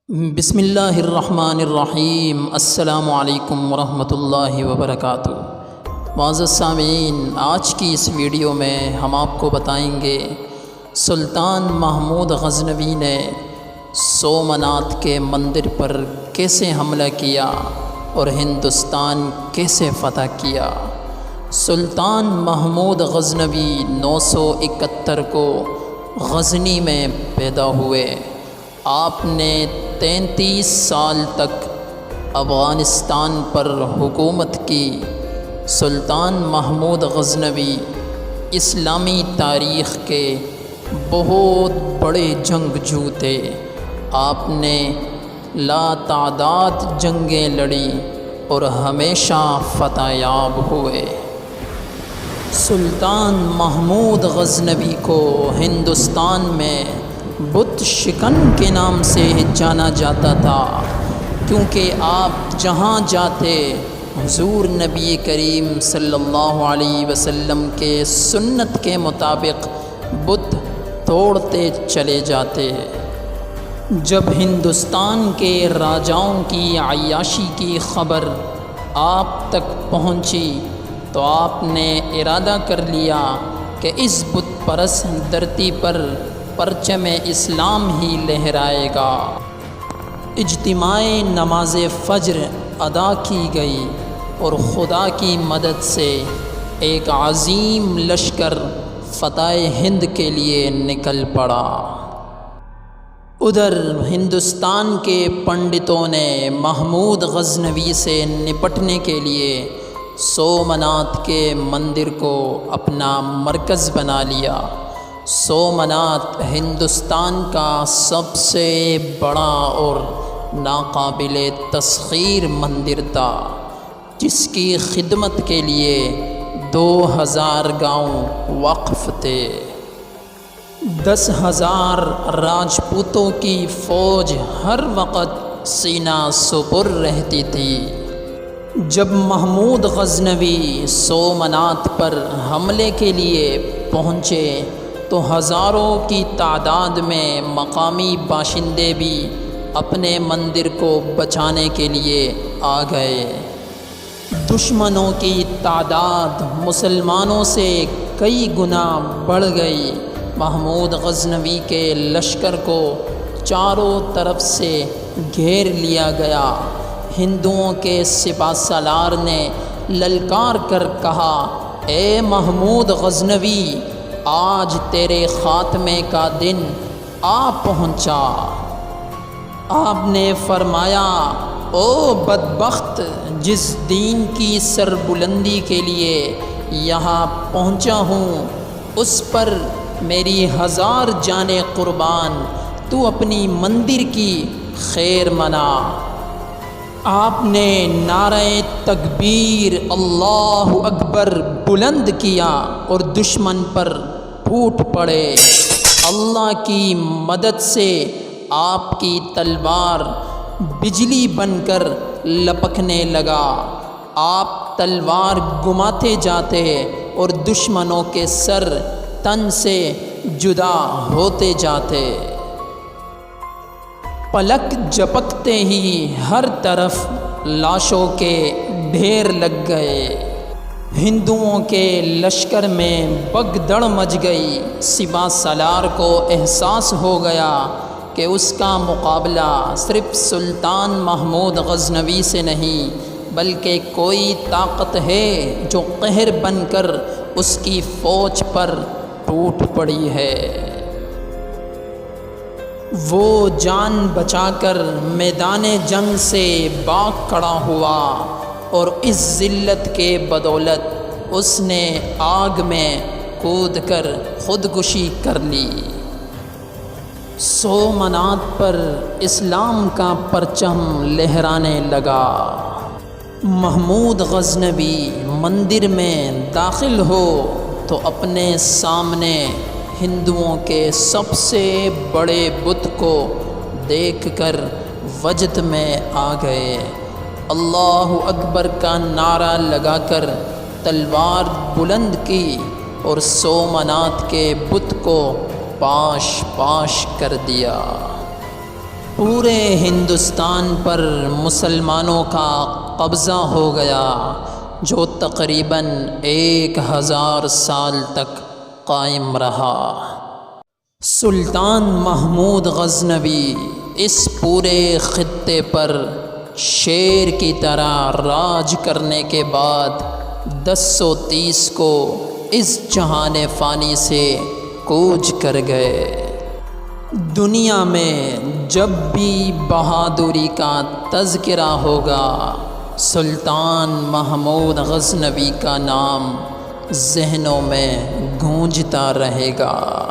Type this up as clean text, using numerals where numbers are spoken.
بسم اللہ الرحمن الرحیم۔ السلام علیکم ورحمۃ اللہ وبرکاتہ۔ معزز سامعین، آج کی اس ویڈیو میں ہم آپ کو بتائیں گے سلطان محمود غزنوی نے سومنات کے مندر پر کیسے حملہ کیا اور ہندوستان کیسے فتح کیا۔ سلطان محمود غزنوی 971 کو غزنی میں پیدا ہوئے۔ آپ نے 33 سال تک افغانستان پر حکومت کی۔ سلطان محمود غزنوی اسلامی تاریخ کے بہت بڑے جنگجو تھے۔ آپ نے لاتعداد جنگیں لڑی اور ہمیشہ فتح یاب ہوئے۔ سلطان محمود غزنوی کو ہندوستان میں بت شکن کے نام سے جانا جاتا تھا، کیونکہ آپ جہاں جاتے حضور نبی کریم صلی اللہ علیہ وسلم کے سنت کے مطابق بت توڑتے چلے جاتے۔ جب ہندوستان کے راجاؤں کی عیاشی کی خبر آپ تک پہنچی تو آپ نے ارادہ کر لیا کہ اس بت پرست دھرتی پر پرچم اسلام ہی لہرائے گا۔ اجتماع نماز فجر ادا کی گئی اور خدا کی مدد سے ایک عظیم لشکر فتح ہند کے لیے نکل پڑا۔ ادھر ہندوستان کے پنڈتوں نے محمود غزنوی سے نپٹنے کے لیے سومنات کے مندر کو اپنا مرکز بنا لیا۔ سومنات ہندوستان کا سب سے بڑا اور ناقابل تسخیر مندر تھا، جس کی خدمت کے لیے 2000 گاؤں وقف تھے۔ 10,000 راجپوتوں کی فوج ہر وقت سینہ سپر رہتی تھی۔ جب محمود غزنوی سومنات پر حملے کے لیے پہنچے تو ہزاروں کی تعداد میں مقامی باشندے بھی اپنے مندر کو بچانے کے لیے آ گئے۔ دشمنوں کی تعداد مسلمانوں سے کئی گنا بڑھ گئی۔ محمود غزنوی کے لشکر کو چاروں طرف سے گھیر لیا گیا۔ ہندوؤں کے سپہ سالار نے للکار کر کہا، اے محمود غزنوی، آج تیرے خاتمے کا دن آ پہنچا۔ آپ نے فرمایا، او بدبخت، جس دین کی سربلندی کے لیے یہاں پہنچا ہوں اس پر میری 1000 جانیں قربان، تو اپنی مندر کی خیر منا۔ آپ نے نعرہ تکبیر اللہ اکبر بلند کیا اور دشمن پر پھوٹ پڑے۔ اللہ کی مدد سے آپ کی تلوار بجلی بن کر لپکنے لگا۔ آپ تلوار گماتے جاتے اور دشمنوں کے سر تن سے جدا ہوتے جاتے۔ پلک جھپکتے ہی ہر طرف لاشوں کے ڈھیر لگ گئے۔ ہندوؤں کے لشکر میں بگدڑ مچ گئی۔ سپہ سالار کو احساس ہو گیا کہ اس کا مقابلہ صرف سلطان محمود غزنوی سے نہیں بلکہ کوئی طاقت ہے جو قہر بن کر اس کی فوج پر ٹوٹ پڑی ہے۔ وہ جان بچا کر میدان جنگ سے باغ کھڑا ہوا اور اس ذلت کے بدولت اس نے آگ میں کود کر خودکشی کر لی۔ سومنات پر اسلام کا پرچم لہرانے لگا۔ محمود غزنوی مندر میں داخل ہو تو اپنے سامنے ہندوؤں کے سب سے بڑے بت کو دیکھ کر وجد میں آ گئے۔ اللہ اکبر کا نعرہ لگا کر تلوار بلند کی اور سومنات کے بت کو پاش پاش کر دیا۔ پورے ہندوستان پر مسلمانوں کا قبضہ ہو گیا، جو تقریباً 1000 سال تک قائم رہا۔ سلطان محمود غزنوی اس پورے خطے پر شیر کی طرح راج کرنے کے بعد 1030 کو اس جہان فانی سے کوچ کر گئے۔ دنیا میں جب بھی بہادری کا تذکرہ ہوگا، سلطان محمود غزنوی کا نام ذہنوں میں گونجتا رہے گا۔